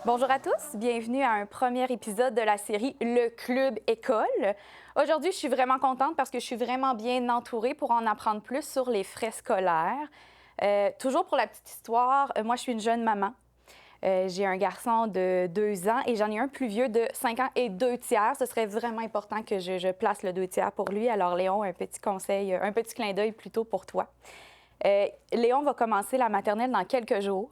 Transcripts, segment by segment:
Bonjour à tous, bienvenue à un premier épisode de la série Le Club École. Aujourd'hui, je suis vraiment contente parce que je suis vraiment bien entourée pour en apprendre plus sur les frais scolaires. Toujours pour la petite histoire, moi, je suis une jeune maman. J'ai un garçon de 2 ans et j'en ai un plus vieux de 5 ans et 2 tiers. Ce serait vraiment important que je place le 2 tiers pour lui. Alors, Léon, un petit conseil, un petit clin d'œil plutôt pour toi. Léon va commencer la maternelle dans quelques jours.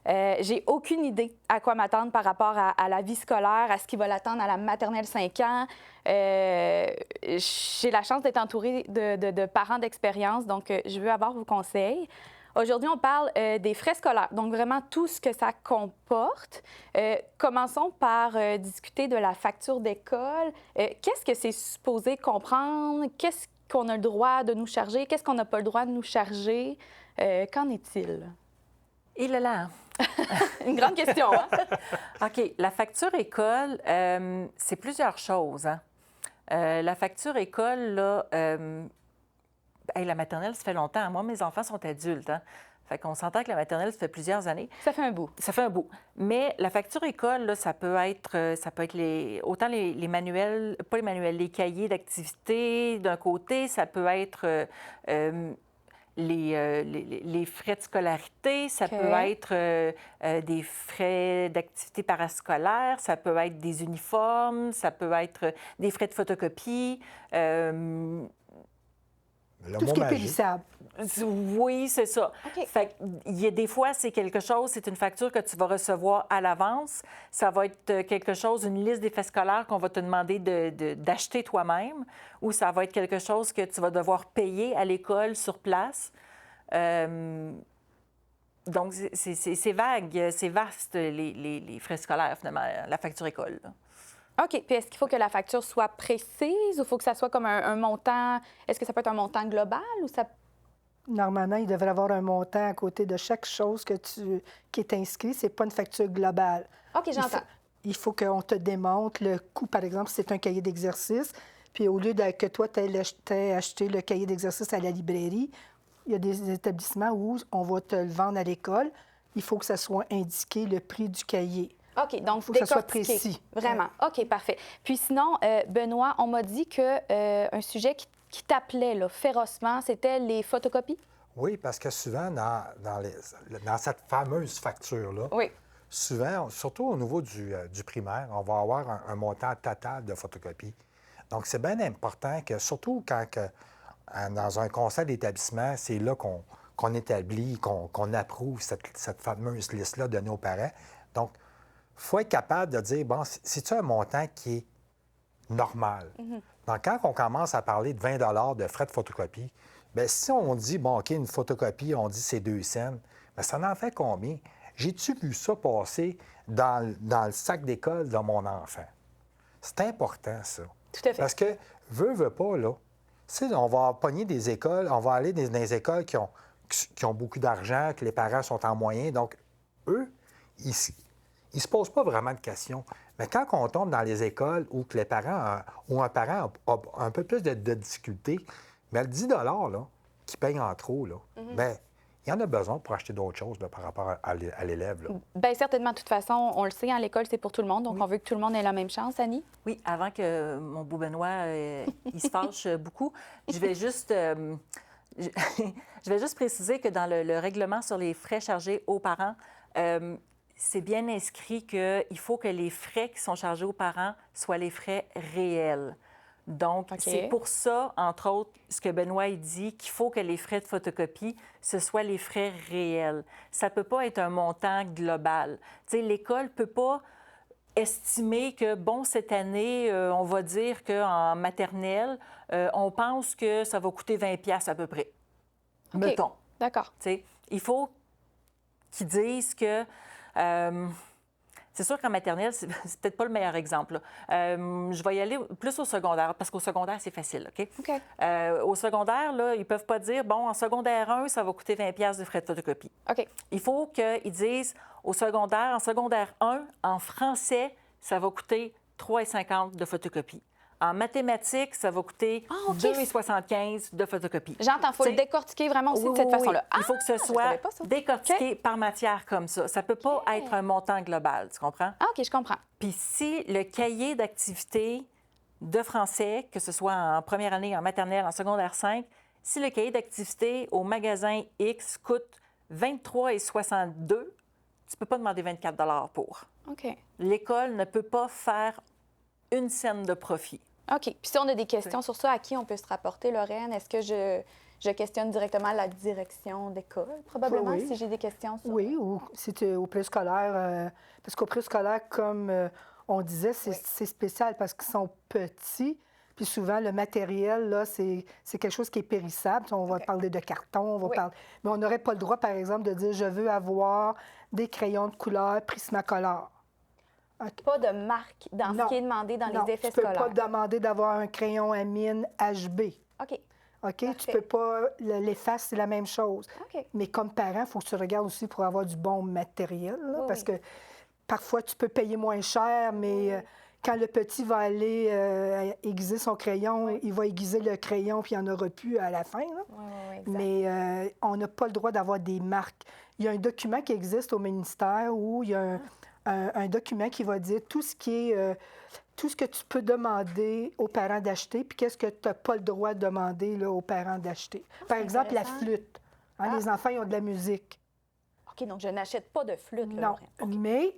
J'ai aucune idée à quoi m'attendre par rapport à la vie scolaire, à ce qui va l'attendre à la maternelle 5 ans. J'ai la chance d'être entourée de parents d'expérience, donc je veux avoir vos conseils. Aujourd'hui, on parle des frais scolaires, donc vraiment tout ce que ça comporte. Commençons par discuter de la facture d'école. Qu'est-ce que c'est supposé comprendre? Qu'est-ce qu'on a le droit de nous charger? Qu'est-ce qu'on n'a pas le droit de nous charger? Qu'en est-il? Et là là. Une grande question, hein? OK. La facture école, c'est plusieurs choses. Hein? La facture école, là, la maternelle, ça fait longtemps. Moi, mes enfants sont adultes. Hein? Fait qu'on s'entend que la maternelle, ça fait plusieurs années. Ça fait un bout. Ça fait un bout. Mais la facture école, là, ça peut être autant les manuels, pas les manuels, les cahiers d'activité d'un côté, ça peut être les frais de scolarité, ça OK. peut être des frais d'activité parascolaire, ça peut être des uniformes, ça peut être des frais de photocopie. Le Tout ce mot qui est magique. périssable. Oui, c'est ça. OK. Fait il y a des fois, c'est quelque chose, c'est une facture que tu vas recevoir à l'avance. Ça va être quelque chose, une liste des frais scolaires qu'on va te demander d'acheter toi-même, ou ça va être quelque chose que tu vas devoir payer à l'école sur place. Donc, c'est vague, c'est vaste, les frais scolaires, finalement, la facture école. Là. OK. Puis est-ce qu'il faut que la facture soit précise ou il faut que ça soit comme un montant? Est-ce que ça peut être un montant global ou ça... Normalement, il devrait y avoir un montant à côté de chaque chose qui est inscrit. Ce n'est pas une facture globale. OK, j'entends. Il faut qu'on te démontre le coût. Par exemple, si c'est un cahier d'exercice, puis au lieu que toi, tu aies acheté le cahier d'exercice à la librairie, il y a des établissements où on va te le vendre à l'école. Il faut que ça soit indiqué le prix du cahier. OK, donc Il faut que ça soit décortiquer. précis. Vraiment. OK, parfait. Puis sinon, Benoît, on m'a dit que un sujet qui t'appelait là, férocement, c'était les photocopies? Oui, parce que souvent, dans cette fameuse facture-là, Oui. souvent, surtout au niveau du primaire, on va avoir un montant total de photocopies. Donc, c'est bien important que, surtout dans un conseil d'établissement, c'est là qu'on établit, qu'on approuve cette fameuse liste-là donnée aux parents. Donc, il faut être capable de dire, bon, c'est-tu un montant qui est normal? Donc, quand on commence à parler de 20 de frais de photocopie, bien, si on dit, bon, OK, une photocopie, on dit c'est 2 cents, bien, ça en fait combien? J'ai-tu vu ça passer dans le sac d'école de mon enfant? C'est important, ça. Tout à fait. Parce que, veut pas, là, on va pogner des écoles, on va aller dans des écoles qui ont beaucoup d'argent, que les parents sont en moyen. Donc, eux, ils ne se posent pas vraiment de questions. Mais quand on tombe dans les écoles où que les parents ou un parent a un peu plus de difficultés, bien, le 10 là, qui paye en trop, là, bien, il y en a besoin pour acheter d'autres choses là, par rapport à l'élève. Là. Bien, certainement. De toute façon, on le sait, à l'école, c'est pour tout le monde. Donc, on veut que tout le monde ait la même chance, Annie. Oui, avant que mon beau Benoît il se fâche beaucoup, je vais juste préciser que dans le règlement sur les frais chargés aux parents, c'est bien inscrit qu'il faut que les frais qui sont chargés aux parents soient les frais réels. Donc, OK. C'est pour ça, entre autres, ce que Benoît il dit, qu'il faut que les frais de photocopie, ce soient les frais réels. Ça ne peut pas être un montant global. Tu sais, l'école ne peut pas estimer que, bon, cette année, on va dire qu'en maternelle, on pense que ça va coûter 20$ à peu près. OK. Mettons. D'accord. Tu sais, il faut qu'ils disent que... c'est sûr qu'en maternelle, c'est peut-être pas le meilleur exemple. Je vais y aller plus au secondaire, parce qu'au secondaire, c'est facile, OK? OK. Au secondaire, là, ils ne peuvent pas dire, bon, en secondaire 1, ça va coûter 20$ de frais de photocopie. OK. Il faut qu'ils disent, en secondaire 1, en français, ça va coûter 3,50 de photocopie. En mathématiques, ça va coûter OK. 2,75 de photocopie. J'entends, il faut le T'sais, décortiquer vraiment aussi oui, de cette oui, oui. façon-là. Il faut que ce je soit savais pas ça. décortiqué par matière comme ça. Ça ne peut pas être un montant global, tu comprends? Ah, OK, je comprends. Puis si le cahier d'activité de français, que ce soit en première année, en maternelle, en secondaire 5, si le cahier d'activité au magasin X coûte 23,62, tu ne peux pas demander 24 pour. OK. L'école ne peut pas faire une scène de profit. OK. Puis si on a des questions sur ça, à qui on peut se rapporter, Lorraine? Est-ce que je questionne directement la direction d'école, probablement, Oui. si j'ai des questions sur... Oui, ou si tu es au préscolaire, parce qu'au préscolaire, comme on disait, c'est spécial parce qu'ils sont petits. Puis souvent, le matériel, là, c'est quelque chose qui est périssable. On va OK. parler de carton, on va Oui. parler... Mais on n'aurait pas le droit, par exemple, de dire « je veux avoir des crayons de couleur Prismacolor ». Pas de marque dans Non. ce qui est demandé dans Non, les effets tu peux scolaires. pas demander d'avoir un crayon à mine HB. OK. OK? Parfait. Tu peux pas... L'efface, c'est la même chose. OK. Mais comme parent, il faut que tu regardes aussi pour avoir du bon matériel, là, Oui, parce oui. que parfois, tu peux payer moins cher, mais quand le petit va aller aiguiser son crayon, il va aiguiser le crayon, puis il n'y en aura plus à la fin. Là. Oui, exact. Mais on n'a pas le droit d'avoir des marques. Il y a un document qui existe au ministère où il y a un document qui va dire tout ce qui est... tout ce que tu peux demander aux parents d'acheter, puis qu'est-ce que tu n'as pas le droit de demander là, aux parents d'acheter. Par c'est exemple, la intéressant. flûte. Hein, Les enfants, ils ont de la musique. OK, donc je n'achète pas de flûte, là, Non, Lorraine. mais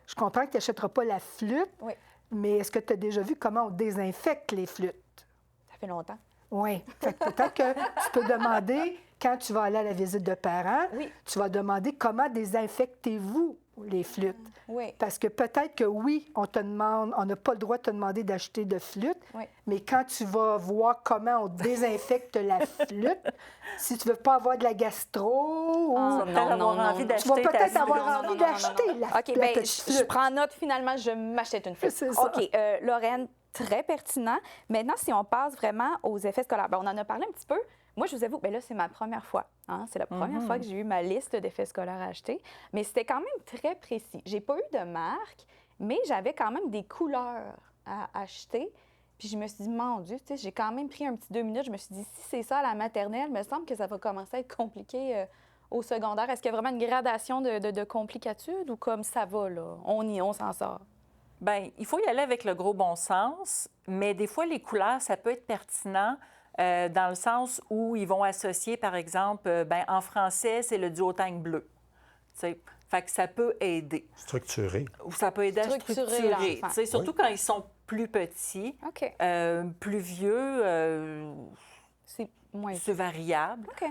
je comprends que tu n'achèteras pas la flûte, Oui. mais est-ce que tu as déjà vu comment on désinfecte les flûtes? Ça fait longtemps. Oui. Peut-être que tu peux demander, quand tu vas aller à la visite de parents, Oui. tu vas demander comment désinfectez-vous les flûtes. Oui. Parce que peut-être que oui, on te demande, on n'a pas le droit de te demander d'acheter de flûte, Oui. mais quand tu vas voir comment on désinfecte la flûte, si tu ne veux pas avoir de la gastro, ou Ah, Tu vas peut-être avoir envie tu d'acheter vas ta peut-être flûte. avoir envie d'acheter la, OK, la bien, petite je flûte. prends note, finalement, je m'achète une flûte. C'est ça. OK, Lorraine, très pertinent. Maintenant, si on passe vraiment aux effets scolaires, bien, on en a parlé un petit peu. Moi, je vous avoue, bien là, c'est ma première fois. Hein? C'est la première fois que j'ai eu ma liste d'effets scolaires à acheter. Mais c'était quand même très précis. J'ai pas eu de marque, mais j'avais quand même des couleurs à acheter. Puis je me suis dit, mon Dieu, tu sais, j'ai quand même pris un petit 2 minutes. Je me suis dit, si c'est ça à la maternelle, il me semble que ça va commencer à être compliqué au secondaire. Est-ce qu'il y a vraiment une gradation de complicatude ou comme ça va, là? On s'en sort? Bien, il faut y aller avec le gros bon sens, mais des fois, les couleurs, ça peut être pertinent dans le sens où ils vont associer, par exemple, ben, en français, c'est le duotang bleu. Tu sais, fait que ça peut aider. Structuré. Ou ça peut aider à Structurer structurer. l'enfant. Tu sais, surtout quand ils sont plus petits, OK. plus vieux, C'est moins... c'est variable. OK.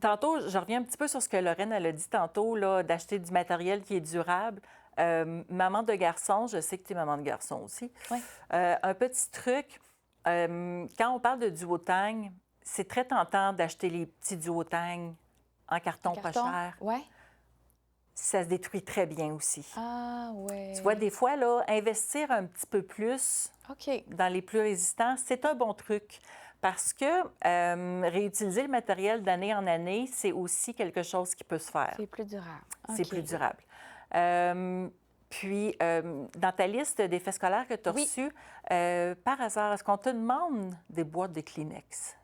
Tantôt, je reviens un petit peu sur ce que Lorraine elle a dit tantôt, là, d'acheter du matériel qui est durable. Maman de garçon, je sais que tu es maman de garçon aussi. Oui. Un petit truc, quand on parle de duotang, c'est très tentant d'acheter les petits duotang en carton, pas cher. Ouais. Ça se détruit très bien aussi. Ah, ouais. Tu vois, des fois, là, investir un petit peu plus OK. dans les plus résistants, c'est un bon truc. Parce que réutiliser le matériel d'année en année, c'est aussi quelque chose qui peut se faire. C'est plus durable. C'est OK. plus durable. Puis, dans ta liste d'effets scolaires que tu as Oui. reçus, par hasard, est-ce qu'on te demande des boîtes de Kleenex?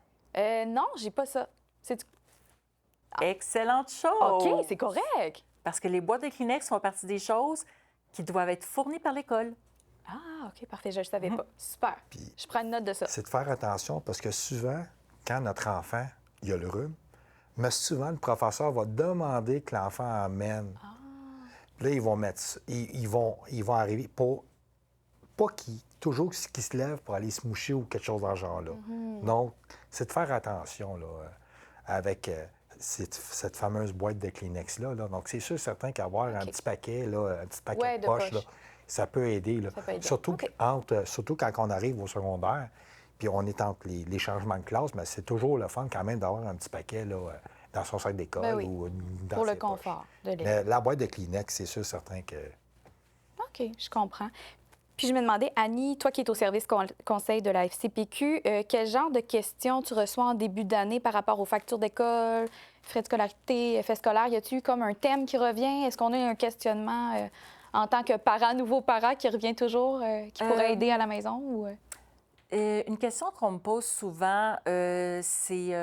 Non, j'ai pas ça. C'est... Excellente chose! OK, c'est correct. Parce que les boîtes de Kleenex font partie des choses qui doivent être fournies par l'école. Ah, OK, parfait. Je ne savais pas. Super. Je prends une note de ça. C'est de faire attention parce que souvent, quand notre enfant il a le rhume, mais souvent, le professeur va demander que l'enfant amène. Puis là, ils vont mettre ça. Ils vont arriver pour pas qu'ils se lèvent pour aller se moucher ou quelque chose dans ce genre-là. Donc, c'est de faire attention là, avec cette fameuse boîte de Kleenex-là. Là. Donc, c'est sûr certain qu'avoir un petit paquet, là, un petit paquet Ouais, de de poche, poche. là, ça peut aider. Là. Ça peut aider. Surtout, OK. surtout quand on arrive au secondaire, puis on est entre les changements de classe, mais c'est toujours le fun quand même d'avoir un petit paquet là, dans son sac d'école Ben oui. ou dans Pour le ses poches. confort de l'école. Mais la boîte de Kleenex, c'est sûr certain que... OK, je comprends. Puis je me demandais, Annie, toi qui es au service conseil de la FCPQ, quel genre de questions tu reçois en début d'année par rapport aux factures d'école, frais de scolarité, effets scolaires? Y a-t-il comme un thème qui revient? Est-ce qu'on a un questionnement en tant que parent, nouveau parent qui revient toujours, qui pourrait aider à la maison? Ou... Une question qu'on me pose souvent, c'est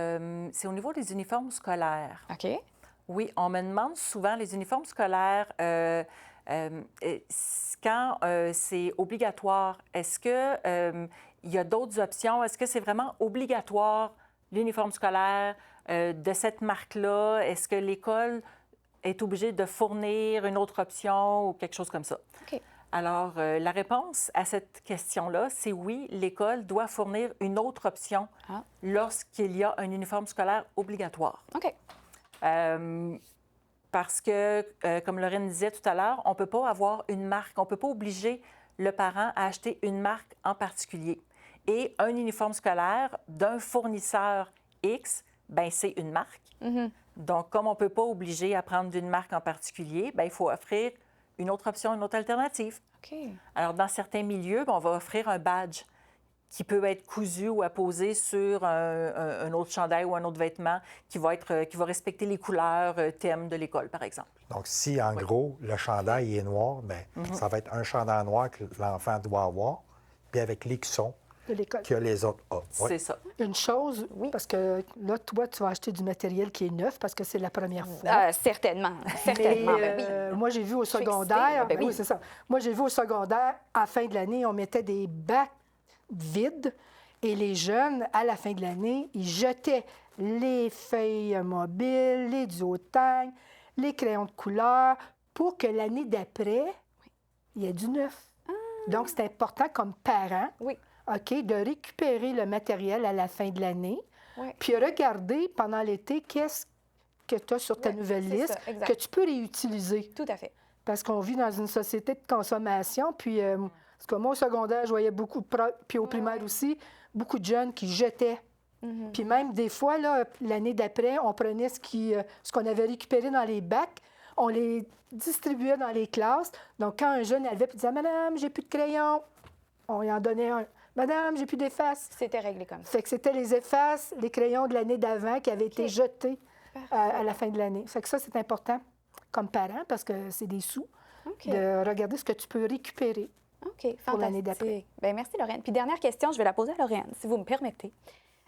au niveau des uniformes scolaires. OK. Oui, on me demande souvent les uniformes scolaires, quand c'est obligatoire, est-ce que il y a d'autres options? Est-ce que c'est vraiment obligatoire, l'uniforme scolaire de cette marque-là? Est-ce que l'école est obligée de fournir une autre option ou quelque chose comme ça? OK. Alors, la réponse à cette question-là, c'est oui, l'école doit fournir une autre option lorsqu'il y a un uniforme scolaire obligatoire. OK. Parce que, comme Lorraine disait tout à l'heure, on ne peut pas avoir une marque, on ne peut pas obliger le parent à acheter une marque en particulier. Et un uniforme scolaire d'un fournisseur X, bien, c'est une marque. Donc, comme on ne peut pas obliger à prendre d'une marque en particulier, bien, il faut offrir une autre option, une autre alternative. OK. Alors, dans certains milieux, bien, on va offrir un badge qui peut être cousu ou apposé sur un autre chandail ou un autre vêtement qui va respecter les couleurs thème de l'école, par exemple. Donc, si, en gros, le chandail est noir, bien, ça va être un chandail noir que l'enfant doit avoir, puis avec l'écusson De l'école. que les autres ont. C'est ça. Une chose, parce que là, toi, tu vas acheter du matériel qui est neuf parce que c'est la première fois. Certainement. Certainement. Mais, Ben oui. moi, j'ai vu au excitée, secondaire, ben oui. oui, c'est ça. Moi, j'ai vu au secondaire, à la fin de l'année, on mettait des bacs vides et les jeunes, à la fin de l'année, ils jetaient les feuilles mobiles, les duotangs, les crayons de couleur pour que l'année d'après, il y ait du neuf. Donc, c'est important comme parent, Oui. OK, de récupérer le matériel à la fin de l'année, Oui. puis regarder pendant l'été qu'est-ce que tu as sur ta Oui, nouvelle c'est liste ça, exact. que tu peux réutiliser. Tout à fait. Parce qu'on vit dans une société de consommation. Puis, parce que moi, au secondaire, je voyais beaucoup, puis au primaire aussi, beaucoup de jeunes qui jetaient. Puis même des fois, là, l'année d'après, on prenait ce qu'on avait récupéré dans les bacs, on les distribuait dans les classes. Donc, quand un jeune arrivait et disait « Madame, j'ai plus de crayon », on lui en donnait un. « Madame, j'ai plus d'effaces ». C'était réglé comme ça. Fait que c'était les effaces, les crayons de l'année d'avant qui avaient été jetés à la fin de l'année. Fait que ça, c'est important comme parent parce que c'est des sous OK. de regarder ce que tu peux récupérer. OK, pour l'année d'après. fantastique. Bien, merci, Lorraine. Puis dernière question, je vais la poser à Lorraine, si vous me permettez.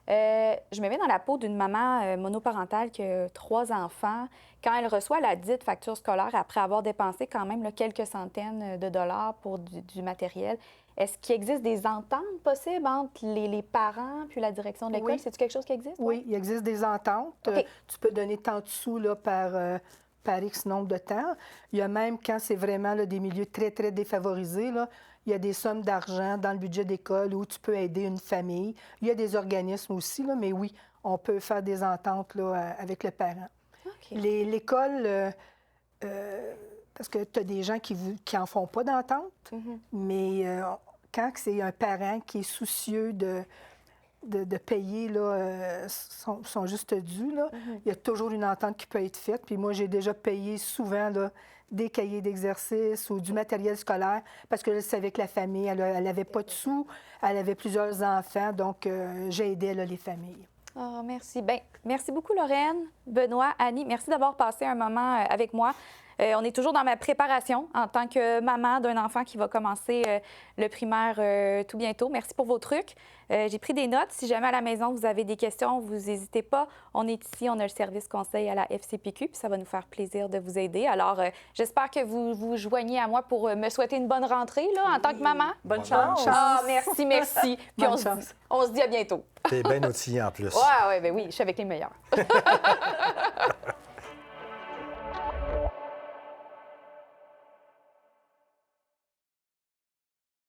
Je me mets dans la peau d'une maman monoparentale qui a 3 enfants. Quand elle reçoit la dite facture scolaire après avoir dépensé quand même là, quelques centaines de dollars pour du matériel, est-ce qu'il existe des ententes possibles entre les parents puis la direction de l'école? Oui. C'est-tu quelque chose qui existe? Oui, il existe des ententes. OK. Tu peux donner tant de sous là, par X nombre de temps. Il y a même, quand c'est vraiment là, des milieux très, très défavorisés, là, il y a des sommes d'argent dans le budget d'école où tu peux aider une famille. Il y a des organismes aussi, là, mais oui, on peut faire des ententes là, avec le parent. OK. L'école, parce que tu as des gens qui en font pas d'entente, mais quand c'est un parent qui est soucieux de payer là, son juste dû, là, il y a toujours une entente qui peut être faite. Puis moi, j'ai déjà payé souvent là, des cahiers d'exercice ou du matériel scolaire parce que je savais que la famille, elle n'avait pas de sous, elle avait plusieurs enfants, donc j'ai aidé là, les familles. Oh, merci. Bien, merci beaucoup, Lorraine, Benoît, Annie. Merci d'avoir passé un moment avec moi. On est toujours dans ma préparation en tant que maman d'un enfant qui va commencer le primaire tout bientôt. Merci pour vos trucs. J'ai pris des notes. Si jamais à la maison, vous avez des questions, vous n'hésitez pas. On est ici, on a le service conseil à la FCPQ, puis ça va nous faire plaisir de vous aider. Alors, j'espère que vous vous joignez à moi pour me souhaiter une bonne rentrée là, en tant que maman. Bonne chance! Ah, merci, merci. Puis Bonne chance. on se dit à bientôt. T'es bien outillé en plus. Ouais, ben oui, je suis avec les meilleurs.